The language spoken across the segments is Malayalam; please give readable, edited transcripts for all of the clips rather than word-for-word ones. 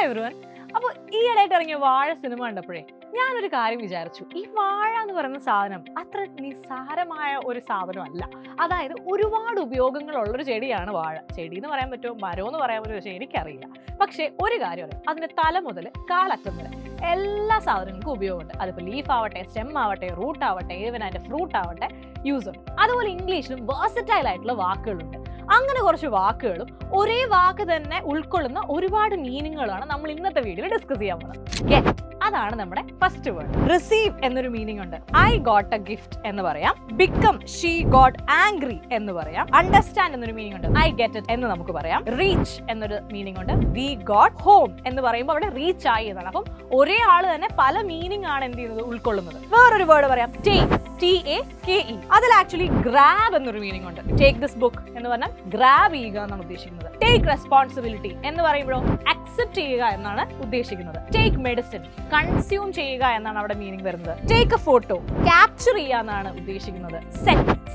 എവരിവൺ. അപ്പോൾ ഈ ഇടയായിട്ട് ഇറങ്ങിയ വാഴ സിനിമ കണ്ടപ്പോഴേ ഞാനൊരു കാര്യം വിചാരിച്ചു. ഈ വാഴ എന്ന് പറയുന്ന സാധനം അത്ര നിസ്സാരമായ ഒരു സാധനമല്ല. അതായത് ഒരുപാട് ഉപയോഗങ്ങളുള്ളൊരു ചെടിയാണ് വാഴ. ചെടി എന്ന് പറയാൻ പറ്റുമോ, മരം എന്ന് പറയാൻ പറ്റുമോ, പക്ഷേ എനിക്കറിയില്ല. പക്ഷേ ഒരു കാര്യം അറിയാം, അതിൻ്റെ തല മുതൽ കാലറ്റം വരെ എല്ലാ സാധനങ്ങൾക്കും ഉപയോഗമുണ്ട്. അതിപ്പോൾ ലീഫ് ആവട്ടെ, സ്റ്റെം ആവട്ടെ, റൂട്ട് ആവട്ടെ, ഈവൻ അതിൻ്റെ ഫ്രൂട്ട് ആവട്ടെ യൂസ് ഉണ്ട്. അതുപോലെ ഇംഗ്ലീഷിലും വേഴ്സറ്റൈൽ ആയിട്ടുള്ള വാക്കുകളുണ്ട്. അങ്ങനെ കുറച്ച് വാക്കുകളും ഒരേ വാക്ക് തന്നെ ഉൾക്കൊള്ളുന്ന ഒരുപാട് മീനിങ്ങുകളാണ് നമ്മൾ ഇന്നത്തെ വീഡിയോയിൽ ഡിസ്കസ് ചെയ്യാൻ പോകുന്നത്. ഗെറ്റ്, അതാണ് നമ്മുടെ ഫസ്റ്റ് വേർഡ്. റിസീവ് എന്നൊരു മീനിങ് ഉണ്ട്. ഐ ഗോട്ട് എ ഗിഫ്റ്റ് എന്ന് പറയാം. ബിക്കം, ഷീ ഗോട്ട് ആംഗ്രി എന്ന് പറയാം. അണ്ടർസ്റ്റാൻഡ് എന്നൊരു മീനിങ് ഉണ്ട്. ഐ ഗെറ്റ് ഇറ്റ് എന്ന് നമുക്ക് പറയാം. റീച്ച് എന്നൊരു മീനിങ് ഉണ്ട്. വി ഗോട്ട് ഹോം എന്ന് പറയുമ്പോൾ അവിടെ റീച്ച് ആയി എന്നാണ്. അപ്പം ഒരേ ആള് തന്നെ പല മീനിങ് ആണ് എന്ത് ചെയ്യുന്നത്, ഉൾക്കൊള്ളുന്നത്. വേറൊരു വേർഡ് പറയാം, ടേക്ക്, TAKE. അതിൽ ആക്ച്വലി ഗ്രാബ് എന്നൊരു മീനിങ് ഉണ്ട്. ടേക്ക് ദിസ് ബുക്ക് എന്ന് പറഞ്ഞാൽ ഗ്രാബ് ചെയ്യുക എന്നാണ് ഉദ്ദേശിക്കുന്നത്. ടേക്ക് റെസ്പോൺസിബിലിറ്റി എന്ന് പറയുമ്പോഴോ അക്സെപ്റ്റ് ചെയ്യുക എന്നാണ് ഉദ്ദേശിക്കുന്നത്. ടേക്ക് മെഡിസിൻ, കൺസ്യൂം ചെയ്യുക എന്നാണ് അവിടെ മീനിങ് വരുന്നത്. ടേക്ക് എ ഫോട്ടോ, ക്യാപ്ചർ ചെയ്യുക എന്നാണ് ഉദ്ദേശിക്കുന്നത്.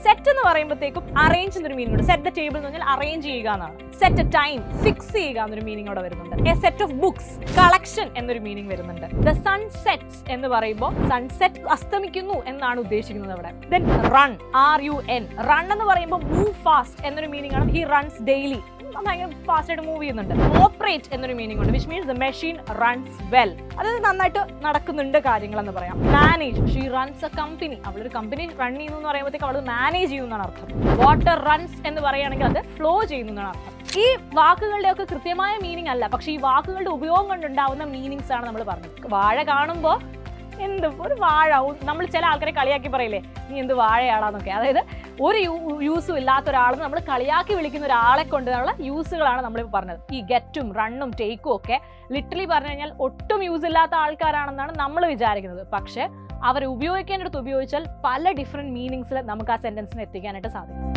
സെറ്റ് എന്ന് പറയുമ്പോഴത്തേക്കും അറേഞ്ച് എന്നൊരു മീനിങ് ഉണ്ട്. സെറ്റ് ദ ടേബിൾ എന്ന് പറഞ്ഞാൽ അറേഞ്ച് ചെയ്യുക എന്നാണ്. സെറ്റ് എ ടൈം, ഫിക്സ് ചെയ്യുക എന്നൊരു മീനിങ് അവിടെ വരുന്നുണ്ട്. A set of books, collection എന്നൊരു മീനിങ് വരുന്നുണ്ട്. ദ സൺ സെറ്റ്സ് എന്ന് പറയുമ്പോൾ സൺസെറ്റ് അസ്തമിക്കുന്നു എന്നാണ് ഉദ്ദേശിക്കുന്നത് അവിടെ. ദെൻ റൺ, RUN, റൺ എന്ന് പറയുമ്പോൾ മൂവ് ഫാസ്റ്റ് എന്നൊരു മീനിങ് ആണ്. ഹി റൺസ് ഡെയിലി, ഭയങ്കര ഫാസ്റ്റ് ആയിട്ട് മൂവ് ചെയ്യുന്നുണ്ട്. ഓപ്പറേറ്റ് എന്നൊരു മീനിങ് ഉണ്ട്, which means the machine runs well, അതായത് നന്നായിട്ട് നടക്കുന്നുണ്ട് കാര്യങ്ങൾ എന്ന് പറയാം. Manage, she runs A company, അവളൊരു കമ്പനി റൺ ചെയ്യുന്നു എന്ന് പറയുമ്പോഴത്തേക്ക് അവൾ മാനേജ് ചെയ്യുന്നതാണ് അർത്ഥം. വാട്ടർ റൺസ് എന്ന് പറയുകയാണെങ്കിൽ അത് ഫ്ലോ ചെയ്യുന്നു എന്നാണ് അർത്ഥം. ഈ വാക്കുകളുടെ ഒക്കെ കൃത്യമായ മീനിങ് അല്ല, പക്ഷേ ഈ വാക്കുകളുടെ ഉപയോഗം കൊണ്ടുണ്ടാവുന്ന മീനിങ്സ് ആണ് നമ്മൾ പറഞ്ഞത്. വാഴ കാണുമ്പോൾ എന്ത് ഒരു വാഴ, നമ്മൾ ചില ആൾക്കാരെ കളിയാക്കി പറയില്ലേ, നീ എന്ത് വാഴയാളാന്നൊക്കെ. അതായത് ഒരു യൂസും ഇല്ലാത്ത ഒരാളെന്ന് നമ്മൾ കളിയാക്കി വിളിക്കുന്ന ഒരാളെ കൊണ്ടുള്ള യൂസുകളാണ് നമ്മളിപ്പോൾ പറഞ്ഞത്. ഈ ഗെറ്റും റണ്ണും ടേക്കും ഒക്കെ ലിറ്ററലി പറഞ്ഞു കഴിഞ്ഞാൽ ഒട്ടും യൂസ് ഇല്ലാത്ത ആൾക്കാരാണെന്നാണ് നമ്മൾ വിചാരിക്കുന്നത്. പക്ഷെ അവർ ഉപയോഗിക്കേണ്ടടുത്ത് ഉപയോഗിച്ചാൽ പല ഡിഫറെൻറ്റ് മീനിങ്സിൽ നമുക്ക് ആ സെൻറ്റൻസിനെ എത്തിക്കാനായിട്ട് സാധിക്കും.